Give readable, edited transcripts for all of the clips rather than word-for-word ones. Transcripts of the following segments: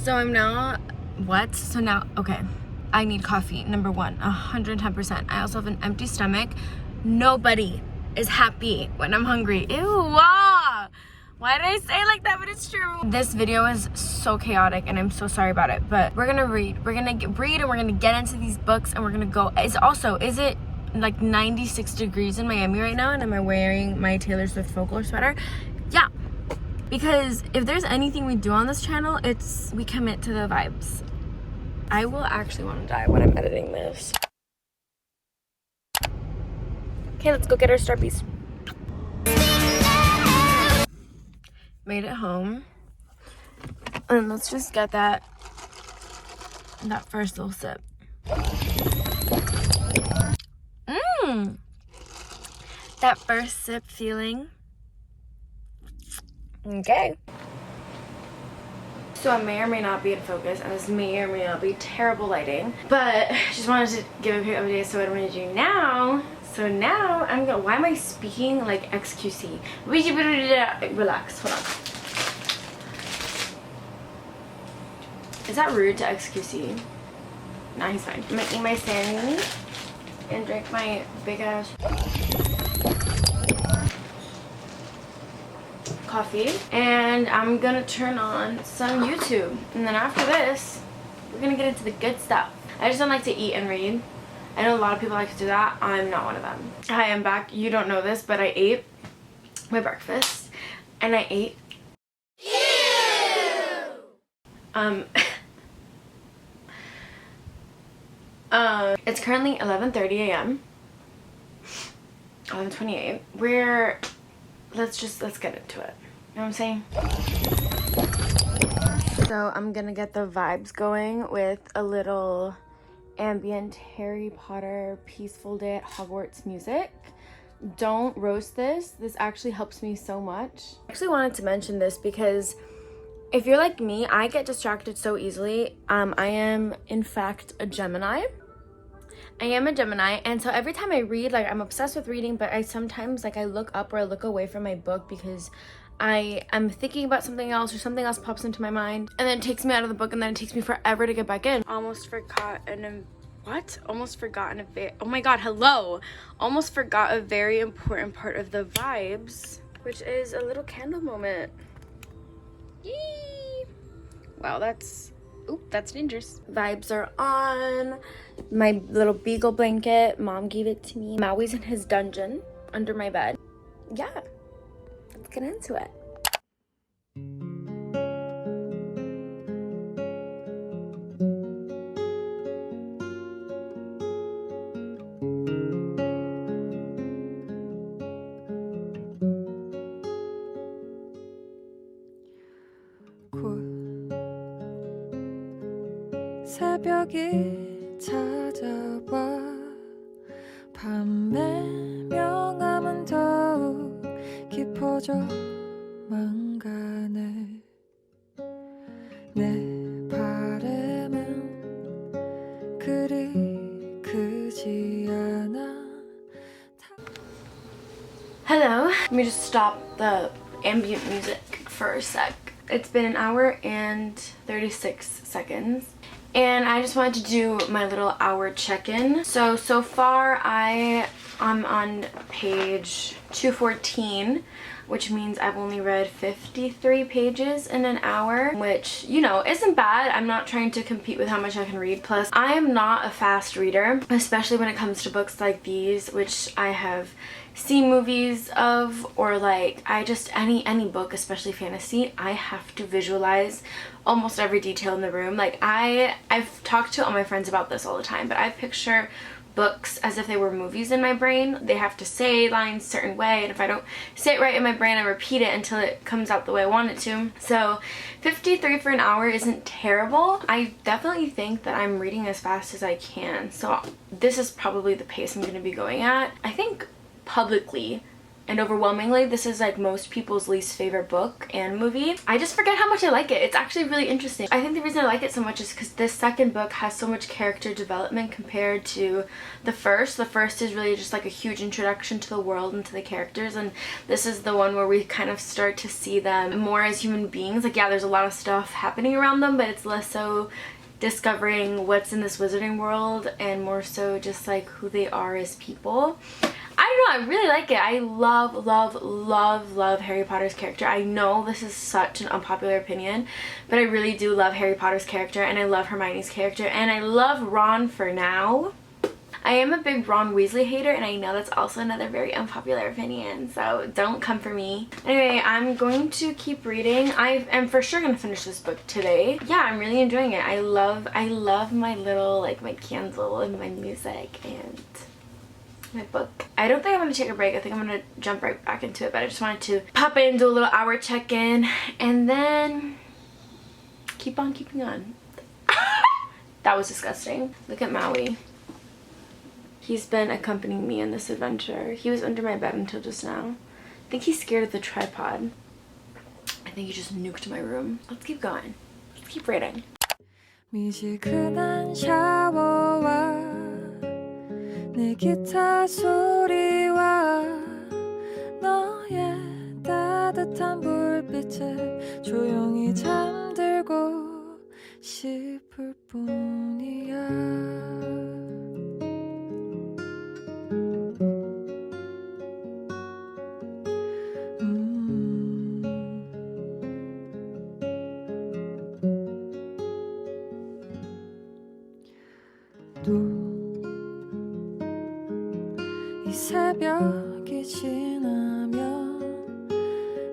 So I'm now, what? So now, okay, I need coffee, number one, 110%. I also have an empty stomach. Nobody is happy when I'm hungry. Ew, wow. Why did I say it like that? But it's true. This video is so chaotic and I'm so sorry about it, but we're gonna read. We're gonna read and we're gonna get into these books and we're gonna go. Is it like 96 degrees in Miami right now and am I wearing my Taylor Swift folklore sweater? Yeah, because if there's anything we do on this channel, it's we commit to the vibes. I will actually want to die when I'm editing this. Okay, let's go get our Starbies. Made it home. And let's just get that first little sip. That first sip feeling. Okay. So I may or may not be in focus, and this may or may not be terrible lighting, but I just wanted to give a quick update. So what I'm gonna do now, I'm gonna, why am I speaking like XQC? Relax, hold on. Is that rude to XQC? Nah, he's fine. I'm gonna eat my sandwich and drink my big ass coffee, and I'm gonna turn on some YouTube, and then after this we're gonna get into the good stuff. I just don't like to eat and read. I know a lot of people like to do that. I'm not one of them. Hi, I'm back. You don't know this, but I ate my breakfast and I ate it's currently 11:30 a.m. 11:28. Let's get into it. You know what I'm saying? So I'm gonna get the vibes going with a little ambient Harry Potter peaceful day at Hogwarts music. Don't roast this. This actually helps me so much. I actually wanted to mention this because if you're like me, I get distracted so easily. I am in fact a Gemini. And so every time I read, like, I'm obsessed with reading, but I sometimes, like, I look up or I look away from my book because I'm thinking about something else or something else pops into my mind, and then it takes me out of the book, and then it takes me forever to get back in. Almost forgot a very important part of the vibes, which is a little candle moment. Yee! Wow, that's dangerous. Vibes are on. My little beagle blanket, mom gave it to me. Maui's in his dungeon under my bed. Yeah, let's get into it. 새벽이 찾아와 밤의 명암은 더욱 깊어져만 가네 내 바람은 그리 크지 않아. Hello. Let me just stop the ambient music for a sec. It's been an hour and 36 seconds. And I just wanted to do my little hour check-in. So far I'm on page 214, which means I've only read 53 pages in an hour, which, you know, isn't bad. I'm not trying to compete with how much I can read. Plus, I am not a fast reader, especially when it comes to books like these, which I have seen movies of, or like any book, especially fantasy. I have to visualize almost every detail in the room. Like I've talked to all my friends about this all the time, but I picture books as if they were movies in my brain. They have to say lines a certain way, and if I don't say it right in my brain, I repeat it until it comes out the way I want it to. So 53 for an hour isn't terrible. I definitely think that I'm reading as fast as I can, so this is probably the pace I'm going to be going at. I think publicly And overwhelmingly, this is like most people's least favorite book and movie. I just forget how much I like it. It's actually really interesting. I think the reason I like it so much is because this second book has so much character development compared to the first. The first is really just like a huge introduction to the world and to the characters, and this is the one where we kind of start to see them more as human beings. Like, yeah, there's a lot of stuff happening around them, but it's less so discovering what's in this wizarding world and more so just like who they are as people. I don't know, I really like it. I love, love, love, love Harry Potter's character. I know this is such an unpopular opinion, but I really do love Harry Potter's character, and I love Hermione's character, and I love Ron for now. I am a big Ron Weasley hater, and I know that's also another very unpopular opinion, so don't come for me. Anyway, I'm going to keep reading. I am for sure going to finish this book today. Yeah, I'm really enjoying it. I love my little, like, my candle and my music and my book. I don't think I'm going to take a break. I think I'm going to jump right back into it, but I just wanted to pop in, do a little hour check-in, and then keep on keeping on. That was disgusting. Look at Maui. He's been accompanying me in this adventure. He was under my bed until just now. I think he's scared of the tripod. I think he just nuked my room. Let's keep going. Let's keep reading. 미지근한 샤워와 내 기타 소리와 너의 따뜻한 불빛에 조용히 잠들고 싶을 뿐이야. 이 새벽이 지나면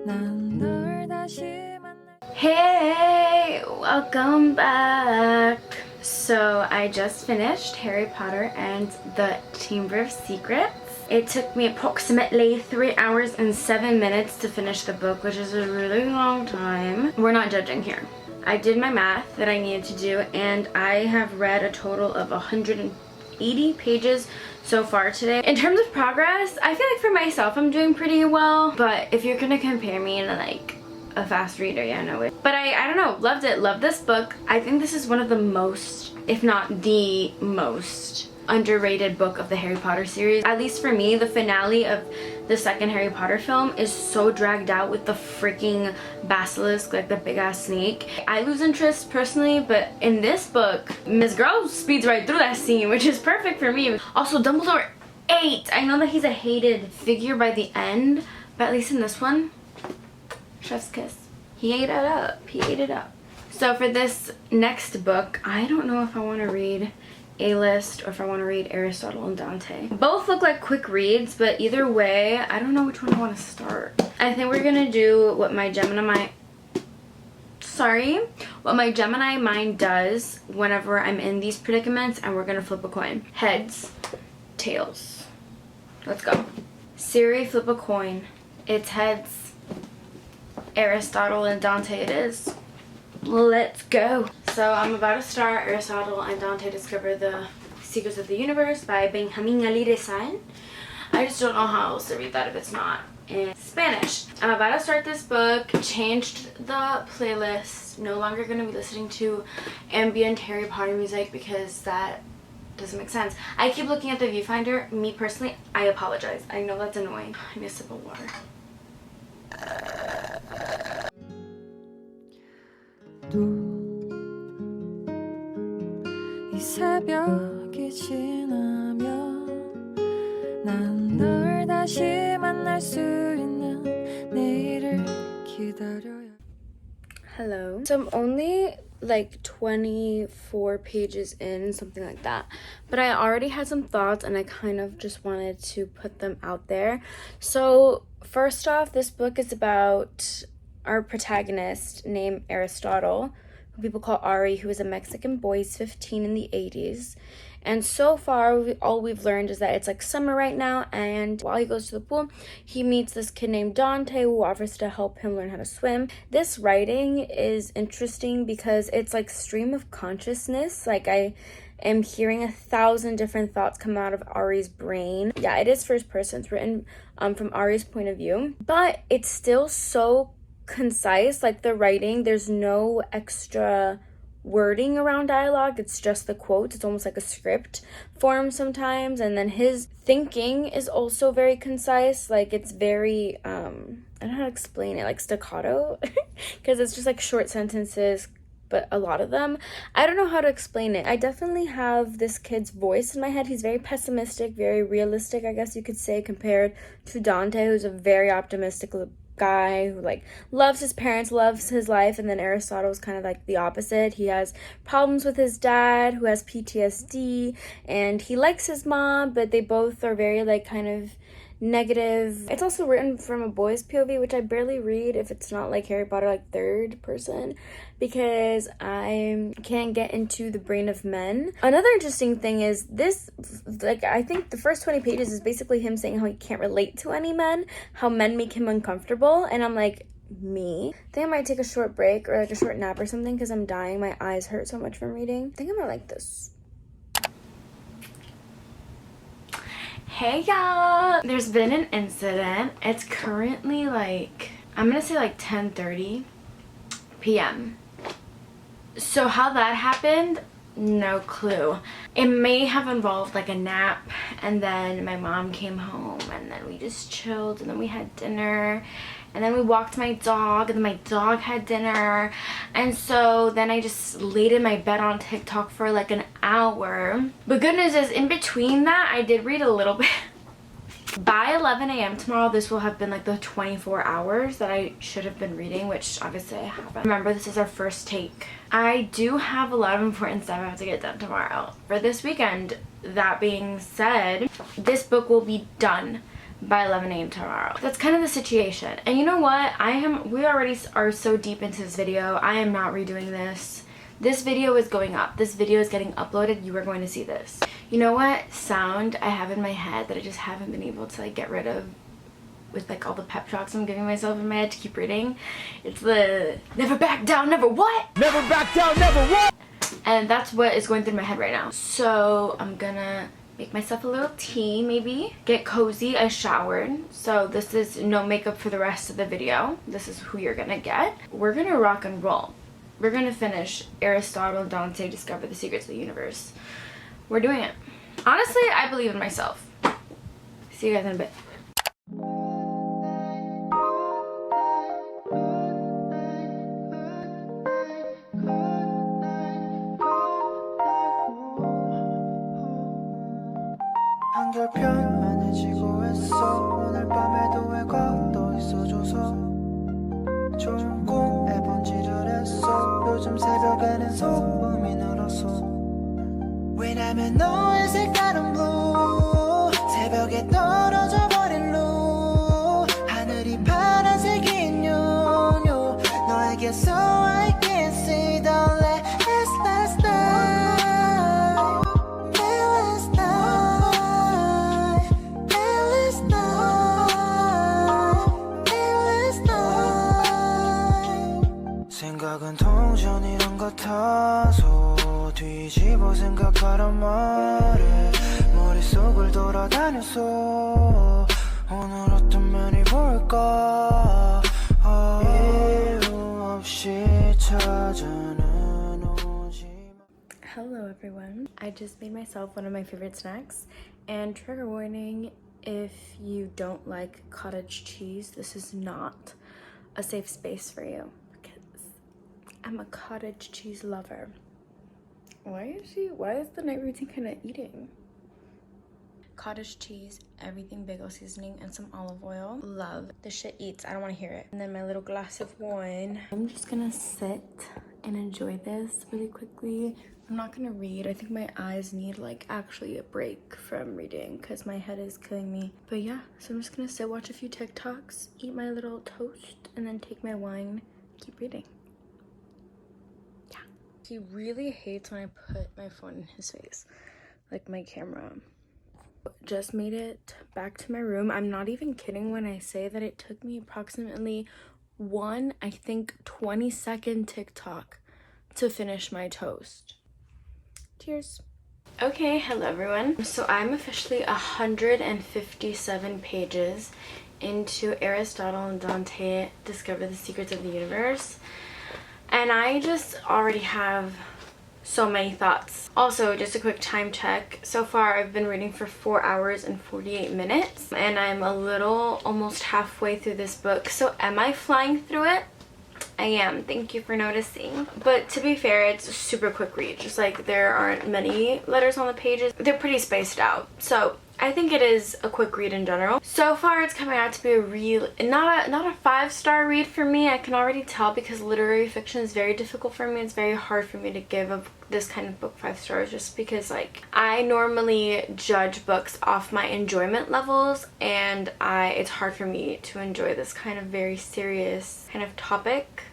난 널 다시 만날. Hey, welcome back. So I just finished Harry Potter and the Chamber of Secrets. It took me approximately 3 hours and 7 minutes to finish the book, which is a really long time. We're not judging here. I did my math that I needed to do, and I have read a total of 180 pages so far today. In terms of progress, I feel like for myself I'm doing pretty well, but if you're gonna compare me to like a fast reader, yeah, no way. But I don't know, loved it, loved this book. I think this is one of the most, if not the most, underrated book of the Harry Potter series. At least for me, the finale of the second Harry Potter film is so dragged out with the freaking basilisk, like the big ass snake. I lose interest personally, but in this book, Miss Girl speeds right through that scene, which is perfect for me. Also, Dumbledore ate. I know that he's a hated figure by the end, but at least in this one, chef's kiss. He ate it up. He ate it up. So for this next book, I don't know if I want to read A-List or if I want to read Aristotle and Dante. Both look like quick reads, but either way, I don't know which one I want to start. I think we're gonna do what my Gemini mind does whenever I'm in these predicaments, and we're gonna flip a coin. Heads, tails. Let's go. Siri, flip a coin. It's heads. Aristotle and Dante it is. Let's go. So I'm about to start Aristotle and Dante Discover the Secrets of the Universe by Benjamin Alireza. I just don't know how else to read that if it's not in Spanish. I'm about to start this book, changed the playlist, no longer going to be listening to ambient Harry Potter music because that doesn't make sense. I keep looking at the viewfinder. Me personally, I apologize. I know that's annoying. I need a sip of water. 이 새벽이 지나면 난 널 다시 만날 수 있는 내일을 기다려야. Hello. So I'm only like 24 pages in, something like that, but I already had some thoughts and I kind of just wanted to put them out there. So first off, this book is about our protagonist named Aristotle, who people call Ari, who is a Mexican boy. He's 15 in the 80s. And so far, all we've learned is that it's like summer right now, and while he goes to the pool, he meets this kid named Dante who offers to help him learn how to swim. This writing is interesting because it's like stream of consciousness. Like, I am hearing 1,000 different thoughts come out of Ari's brain. Yeah, it is first person. It's written from Ari's point of view, but it's still so concise. Like the writing, there's no extra wording around dialogue. It's just the quotes. It's almost like a script form sometimes. And then his thinking is also very concise. Like it's very I don't know how to explain it, like staccato, because it's just like short sentences, but a lot of them. I don't know how to explain it. I definitely have this kid's voice in my head. He's very pessimistic, very realistic, I guess you could say, compared to Dante, who's a very optimistic guy who like loves his parents, loves his life. And then Aristotle is kind of like the opposite. He has problems with his dad, who has PTSD, and he likes his mom, but they both are very like kind of negative. It's also written from a boy's POV, which I barely read if it's not like Harry Potter, like third person, because I can't get into the brain of men. Another interesting thing is this, like I think the first 20 pages is basically him saying how he can't relate to any men, how men make him uncomfortable, and I'm like, me? I think I might take a short break or like a short nap or something because I'm dying. My eyes hurt so much from reading. I think I might like this. Hey y'all! There's been an incident. It's currently like, I'm gonna say like 10:30 p.m. So how that happened, no clue. It may have involved like a nap, and then my mom came home, and then we just chilled, and then we had dinner, and then we walked my dog, and then my dog had dinner, and so then I just laid in my bed on TikTok for like an hour. But good news is, in between that, I did read a little bit. By 11 a.m. tomorrow, this will have been like the 24 hours that I should have been reading, which obviously I haven't. Remember, this is our first take. I do have a lot of important stuff I have to get done tomorrow for this weekend. That being said, this book will be done by 11 a.m. tomorrow. That's kind of the situation. And you know what? We already are so deep into this video. I am not redoing this. This video is going up. This video is getting uploaded. You are going to see this. You know what sound I have in my head that I just haven't been able to like get rid of with like all the pep talks I'm giving myself in my head to keep reading? It's the never back down, never what? Never back down, never what? And that's what is going through my head right now. So I'm gonna make myself a little tea, maybe get cozy. I showered, so this is no makeup for the rest of the video. This is who you're gonna get. We're gonna rock and roll. We're gonna finish Aristotle and Dante Discover the Secrets of the Universe. We're doing it. Honestly, I believe in myself. See you guys in a bit. 한결편안해 지고했어 오늘 밤에도 왜 걷어 있어줘서 좋은 꿈에 번지르랬어 요즘 새벽에는 소음이 늘었어 왜냐면 너의 색깔은 blue 새벽에 떨어져 버린 blue 하늘이 파란색인 요요 너에게서 I can see the last night last night last night 생각은 동전이란 같아서 뒤집어 생각하란 말에 머릿속을 돌아다녔어 오늘 어떤 면이 볼까 이유 없이 찾아는 오지. Hello everyone. I just made myself one of my favorite snacks, and trigger warning, if you don't like cottage cheese, this is not a safe space for you because I'm a cottage cheese lover. Why is the night routine kind of eating? Cottage cheese, everything bagel seasoning, and some olive oil. Love. This shit eats. I don't want to hear it. And then my little glass of wine. I'm just gonna sit and enjoy this really quickly. I'm not gonna read. I think my eyes need like actually a break from reading because my head is killing me. But yeah, so I'm just gonna sit, watch a few TikToks, eat my little toast, and then take my wine, keep reading. He really hates when I put my phone in his face, like my camera. Just made it back to my room. I'm not even kidding when I say that it took me approximately one, I think 20-second TikTok to finish my toast. Cheers. Okay, hello everyone. So I'm officially 157 pages into Aristotle and Dante Discover the Secrets of the Universe. And I just already have so many thoughts. Also, just a quick time check. So far, I've been reading for 4 hours and 48 minutes. And I'm almost halfway through this book. So am I flying through it? I am. Thank you for noticing. But to be fair, it's a super quick read. Just like there aren't many letters on the pages. They're pretty spaced out. So I think it is a quick read in general. So far, it's coming out to be a real, not a 5-star read for me. I can already tell because literary fiction is very difficult for me. It's very hard for me to give this kind of book 5 stars just because like I normally judge books off my enjoyment levels, and it's hard for me to enjoy this kind of very serious kind of topic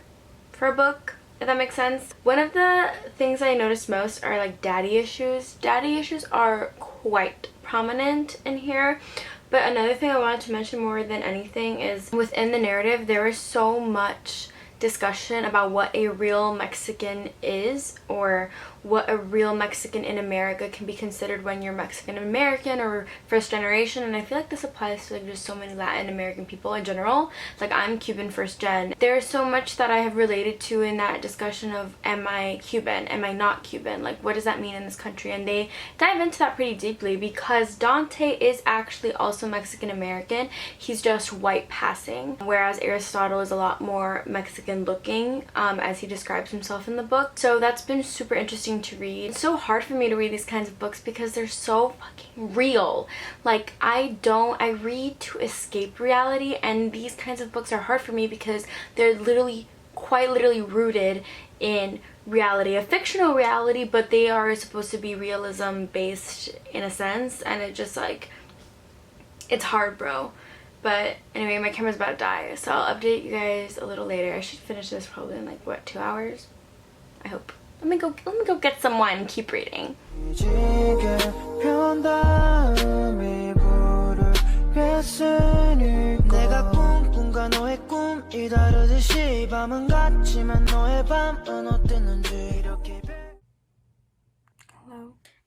for a book, if that makes sense. One of the things I noticed most are like daddy issues. Daddy issues are quite prominent in here. But another thing I wanted to mention more than anything is within the narrative there is so much discussion about what a real Mexican is, or what a real Mexican in America can be considered when you're Mexican American or first generation. And I feel like this applies to like just so many Latin American people in general. Like I'm Cuban first gen. There's so much that I have related to in that discussion of, am I Cuban? Am I not Cuban? Like what does that mean in this country? And they dive into that pretty deeply because Dante is actually also Mexican American. He's just white passing, whereas Aristotle is a lot more Mexican looking as he describes himself in the book. So that's been super interesting to read. It's so hard for me to read these kinds of books because they're so fucking real. Like I read to escape reality, and these kinds of books are hard for me because they're quite literally rooted in reality, a fictional reality, but they are supposed to be realism based in a sense, and it just like, it's hard, bro. But anyway, my camera's about to die, so I'll update you guys a little later. I should finish this probably in like, what, 2 hours? I hope. Let me go get some wine and keep reading. Hello.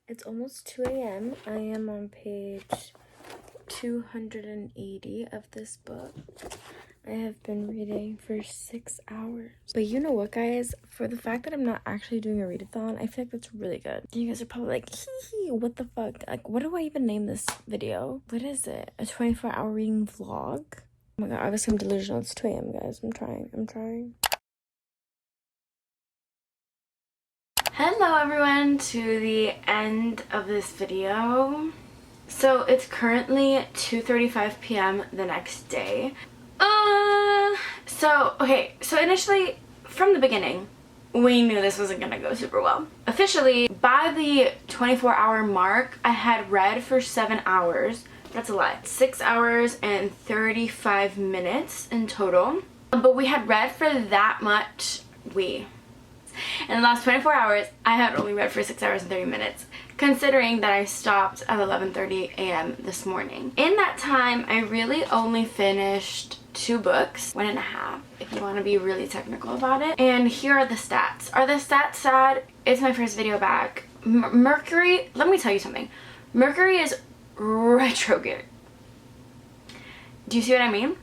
It's almost 2 a.m. I am on page 280 of this book. I have been reading for 6 hours. But you know what, guys? For the fact that I'm not actually doing a readathon, I feel like that's really good. You guys are probably like, hee, what the fuck? Like, what do I even name this video? What is it? A 24-hour reading vlog? Oh my god, obviously I'm delusional. It's 2 a.m., guys. I'm trying. Hello, everyone, to the end of this video. So it's currently 2:35 p.m. the next day. So initially, from the beginning, we knew this wasn't gonna go super well. Officially, by the 24-hour mark, I had read for 7 hours. That's a lot. 6 hours and 35 minutes in total. But we had read for that much. In the last 24 hours, I had only read for 6 hours and 30 minutes, considering that I stopped at 11:30 a.m. this morning. In that time, I really only finished 2 books, 1.5, if you want to be really technical about it. And here are the stats. Are the stats sad? It's my first video back. Mercury, let me tell you something. Mercury is retrograde. Do you see what I mean?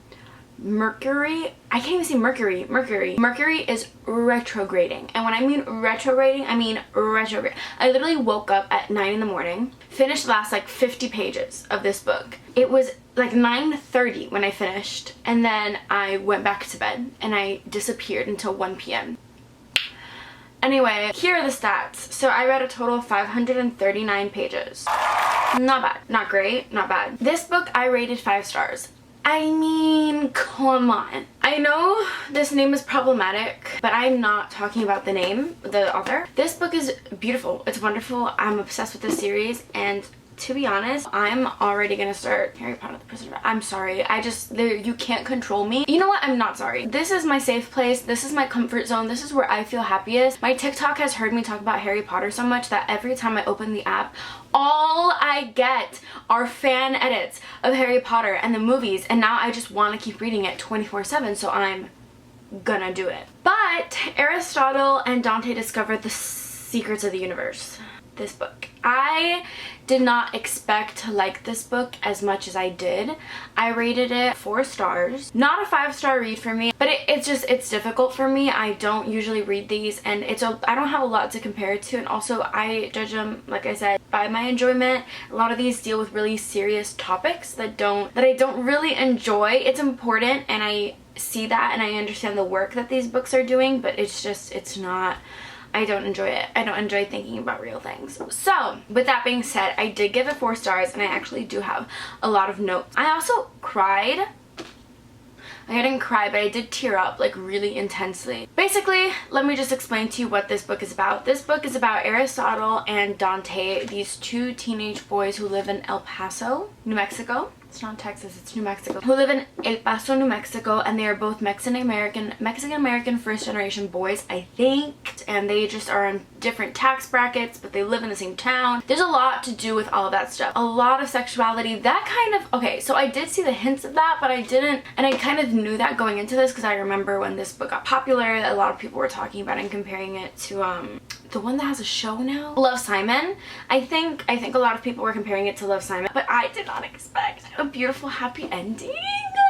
Mercury, I can't even say Mercury. Mercury is retrograding. And when I mean retrograding, I mean retrograde. I literally woke up at 9 in the morning, finished the last like 50 pages of this book. It was like 9:30 when I finished, and then I went back to bed and I disappeared until 1 p.m. Anyway, here are the stats. So I read a total of 539 pages. Not bad. Not great. Not bad. This book I rated 5 stars. I mean, come on. I know this name is problematic, but I'm not talking about the name, the author. This book is beautiful. It's wonderful. I'm obsessed with this series, and to be honest, I'm already gonna start Harry Potter the Prisoner. I'm sorry. You can't control me. You know what? I'm not sorry. This is my safe place. This is my comfort zone. This is where I feel happiest. My TikTok has heard me talk about Harry Potter so much that every time I open the app, all I get are fan edits of Harry Potter and the movies, and now I just want to keep reading it 24/7, so I'm gonna do it. But Aristotle and Dante discovered the secrets of the universe. this book. I did not expect to like this book as much as I did. I rated it 4 stars. Not a 5-star read for me, but it's difficult for me. I don't usually read these, and I don't have a lot to compare it to, and also I judge them, like I said, by my enjoyment. A lot of these deal with really serious topics that I don't really enjoy. It's important, and I see that, and I understand the work that these books are doing, but it's not, I don't enjoy it. I don't enjoy thinking about real things. So with that being said, I did give it 4 stars, and I actually do have a lot of notes. I also cried. Like, I didn't cry, but I did tear up, like, really intensely. Basically, let me just explain to you what this book is about. This book is about Aristotle and Dante, these 2 teenage boys who live in El Paso, New Mexico. It's not Texas, it's New Mexico. Who live in El Paso, New Mexico, and they are both Mexican first generation boys, I think, and they just are in different tax brackets, but they live in the same town. There's a lot to do with all of that stuff. A lot of sexuality, that kind of, okay, so I did see the hints of that, but I didn't, and I kind of knew that going into this, because I remember when this book got popular, a lot of people were talking about it and comparing it to, the one that has a show now, Love, Simon. I think a lot of people were comparing it to Love, Simon, but I did not expect a beautiful happy ending.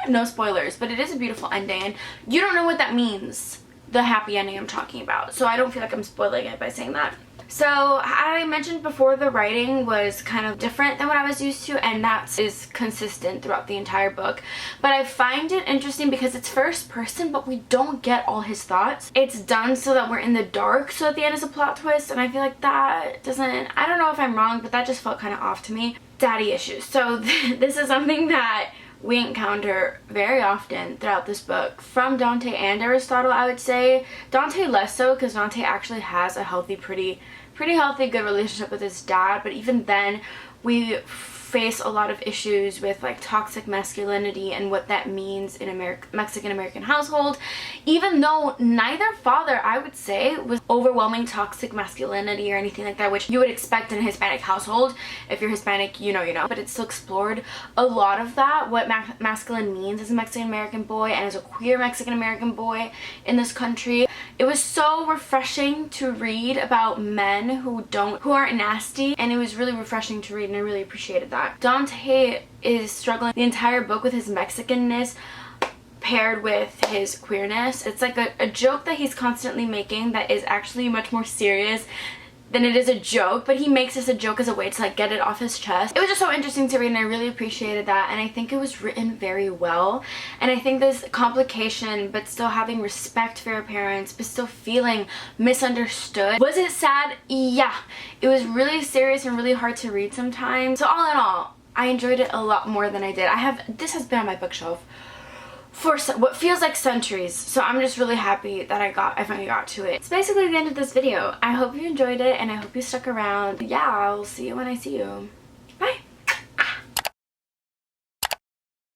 No spoilers, but it is a beautiful ending, and you don't know what that means, the happy ending I'm talking about, so I don't feel like I'm spoiling it by saying that. So I mentioned before, the writing was kind of different than what I was used to, and that is consistent throughout the entire book. But I find it interesting because it's first person, but we don't get all his thoughts. It's done so that we're in the dark, so at the end is a plot twist, and I feel like that doesn't, I don't know if I'm wrong, but that just felt kind of off to me. Daddy issues. So this is something that we encounter very often throughout this book from Dante and Aristotle, I would say. Dante less so, because Dante actually has a healthy, pretty healthy, good relationship with his dad, but even then we face a lot of issues with like toxic masculinity and what that means in Mexican-American household, even though neither father, I would say, was overwhelming toxic masculinity or anything like that, which you would expect in a Hispanic household. If you're Hispanic, you know, but it still explored a lot of that, what masculine means as a Mexican-American boy and as a queer Mexican-American boy in this country. It was so refreshing to read about men who aren't nasty, and it was really refreshing to read, and I really appreciated that. Dante is struggling the entire book with his Mexicanness paired with his queerness. It's like a joke that he's constantly making that is actually much more serious than it is a joke, but he makes this a joke as a way to like get it off his chest. It was just so interesting to read, and I really appreciated that, and I think it was written very well. And I think this complication, but still having respect for your parents, but still feeling misunderstood. Was it sad? Yeah. It was really serious and really hard to read sometimes. So all in all, I enjoyed it a lot more than I did. This has been on my bookshelf for what feels like centuries, so I'm just really happy that I finally got to it. It's basically the end of this video. I hope you enjoyed it, and I hope you stuck around. Yeah, I'll see you when I see you.